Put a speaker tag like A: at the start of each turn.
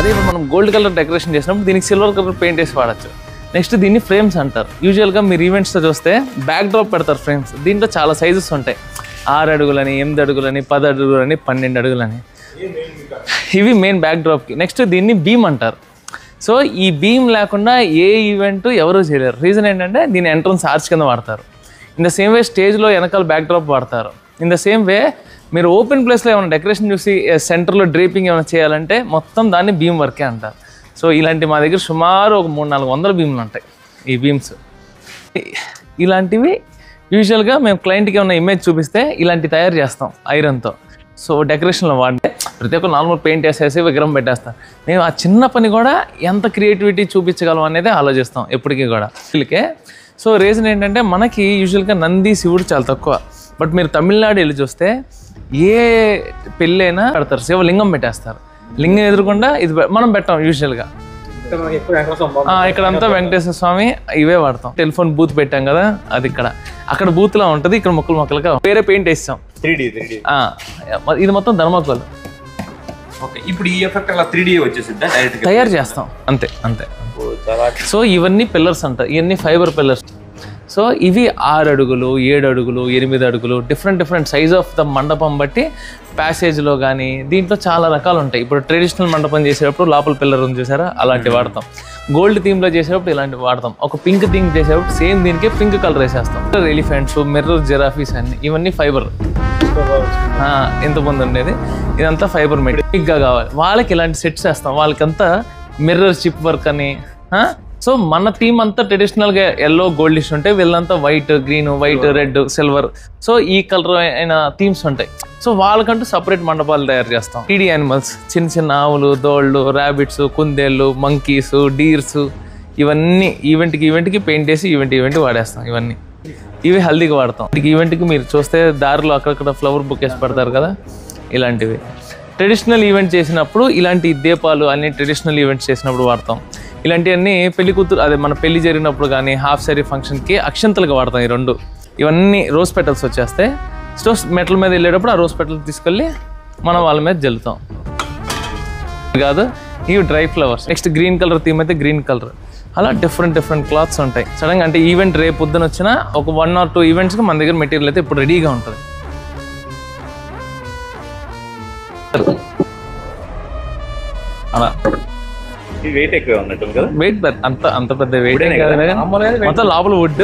A: ఇప్పుడు మనం gold colour decoration చేసినప్పుడు దీనికి సిల్వర్ కలర్ పెయింట్ వేసి వాడచ్చు. నెక్స్ట్ దీన్ని ఫ్రేమ్స్ అంటారు. యూజువల్గా మీరు ఈవెంట్స్తో చూస్తే బ్యాక్ డ్రాప్ పెడతారు ఫ్రేమ్స్. దీంట్లో చాలా సైజెస్ ఉంటాయి, 6 అడుగులని, 8 అడుగులని, 10 అడుగులని, 12 అడుగులని. ఇవి మెయిన్ బ్యాక్ డ్రాప్కి. నెక్స్ట్ దీన్ని బీమ్ అంటారు. సో ఈ బీమ్ లేకుండా ఏ ఈవెంట్ ఎవరూ చేయలేరు. రీజన్ ఏంటంటే దీని ఎంట్రన్స్ ఆర్చ్ కింద వాడతారు. ఇన్ ద సేమ్ వే స్టేజ్లో వెనకాల బ్యాక్ డ్రాప్ వాడతారు. ఇన్ ద సేమ్ వే మీరు ఓపెన్ ప్లేస్లో ఏమైనా డెకరేషన్ చూసి సెంటర్లో డ్రేపింగ్ ఏమైనా చేయాలంటే మొత్తం దాన్ని బీమ్ వర్కే అంటారు. సో ఇలాంటి మా దగ్గర సుమారు ఒక 300-400 బీమ్లు ఉంటాయి. ఈ బీమ్స్ ఇలాంటివి యూజువల్గా మేము క్లయింట్కి ఏమైనా ఇమేజ్ చూపిస్తే ఇలాంటి తయారు చేస్తాం ఐరన్తో. సో డెకరేషన్లో వాడితే ప్రతి ఒక్క నార్మల్ పెయింట్ వేసేసి విగ్రహం పెట్టేస్తాం. మేము ఆ చిన్న పని కూడా ఎంత క్రియేటివిటీ చూపించగలం అనేది ఆలోచిస్తాం ఎప్పటికీ కూడా వీళ్ళకే. సో రీజన్ ఏంటంటే మనకి యూజువల్గా నంది, శివుడు చాలా తక్కువ. బట్ మీరు తమిళనాడు వెళ్ళి చూస్తే ఏ పెళ్ళైనా పెడతారు, శివలింగం పెట్టేస్తారు. లింగం ఎదురుకుండా ఇది మనం పెట్టాం యూజువల్గా. ఇక్కడంతా వెంకటేశ్వర స్వామి ఇవే వాడతాం. టెలిఫోన్ బూత్ పెట్టాం కదా, అది అక్కడ బూత్లా ఉంటుంది. ఇక్కడ మొక్కలుగా వేరే పెయింట్ వేస్తాం. ఇది మొత్తం ధర్మకోల్.
B: ఇప్పుడు ఈ ఎఫెక్ట్ అలా 3D వచ్చేసిందా డైరెక్ట్
A: తయారు చేస్తాం అంతే. సో ఇవన్నీ పిల్లర్స్ అంటారు. ఇవన్నీ ఫైబర్ పిల్లర్స్. సో ఇవి 6 అడుగులు, 7 అడుగులు, 8 అడుగులు, డిఫరెంట్ సైజ్ ఆఫ్ ద మండపం బట్టి ప్యాసేజ్లో కానీ దీంట్లో చాలా రకాలు ఉంటాయి. ఇప్పుడు ట్రెడిషనల్ మండపం చేసేటప్పుడు లోపల పిల్లర్ ఉంది చూసారా, అలాంటివి వాడతాం. గోల్డ్ థీమ్లో చేసేటప్పుడు ఇలాంటివి వాడతాం. ఒక పింక్ థీమ్ చేసేటప్పుడు సేమ్ దీనికి పింక్ కలర్ వేసేస్తాం. ఎలిఫెంట్స్, మిర్రర్, జిరాఫీస్ అన్ని ఇవన్నీ ఫైబర్. ఇంతకుముందు ఉండేది ఇదంతా ఫైబర్ మెటీరియల్గా కావాలి. వాళ్ళకి ఇలాంటి సెట్స్ వేస్తాం. వాళ్ళకంతా మిర్రర్ చిప్ వర్క్ అని. సో మన థీమ్ అంతా ట్రెడిషనల్గా ఎల్లో గోల్డిష్ ఉంటాయి, వీళ్ళంతా white, green, white, red, silver. So ఈ కలర్ అయిన థీమ్స్ ఉంటాయి. సో వాళ్ళకంటూ సపరేట్ మండపాలు తయారు చేస్తాం. 3D యానిమల్స్, చిన్న ఆవులు, దోళ్ళు, ర్యాబిట్స్, కుందేళ్ళు, మంకీస్, డీర్స్, ఇవన్నీ ఈవెంట్కి పెయింట్ వేసి ఈవెంట్ వాడేస్తాం. ఇవి హల్దీకి వాడతాం. ఈవెంట్కి మీరు చూస్తే దారిలో అక్కడక్కడ ఫ్లవర్ బుకేస్ పెడతారు కదా, ఇలాంటివి. ట్రెడిషనల్ ఈవెంట్ చేసినప్పుడు ఇలాంటి దీపాలు అన్ని ట్రెడిషనల్ ఈవెంట్స్ చేసినప్పుడు వాడతాం. ఇలాంటివన్నీ పెళ్లి కూతురు అదే మన పెళ్లి జరిగినప్పుడు కానీ హాఫ్ సారీ ఫంక్షన్కి అక్షంతలుగా వాడతాం. ఈ 2 ఇవన్నీ రోజ్ పెటల్స్ వచ్చేస్తాయి. సో మెటల్ మీద వెళ్ళేటప్పుడు ఆ రోజ్ పెటల్స్ తీసుకెళ్ళి మనం వాళ్ళ మీద జల్లుతాం కాదు. ఇవి dry flowers. Next green colour theme అయితే గ్రీన్ కలర్. అలా డిఫరెంట్ క్లాత్స్ ఉంటాయి. సడన్గా అంటే ఈవెంట్ రేపు పొద్దున వచ్చినా ఒక 1 or 2 ఈవెంట్స్కి మన దగ్గర మెటీరియల్ అయితే ఇప్పుడు రెడీగా ఉంటుంది. అలా
B: వెయిట్ ఎక్కువ ఉన్నట్టు కదా.
A: వెయిట్ అంత పెద్ద వెయిట్ మొత్తం లోపల వుడ్.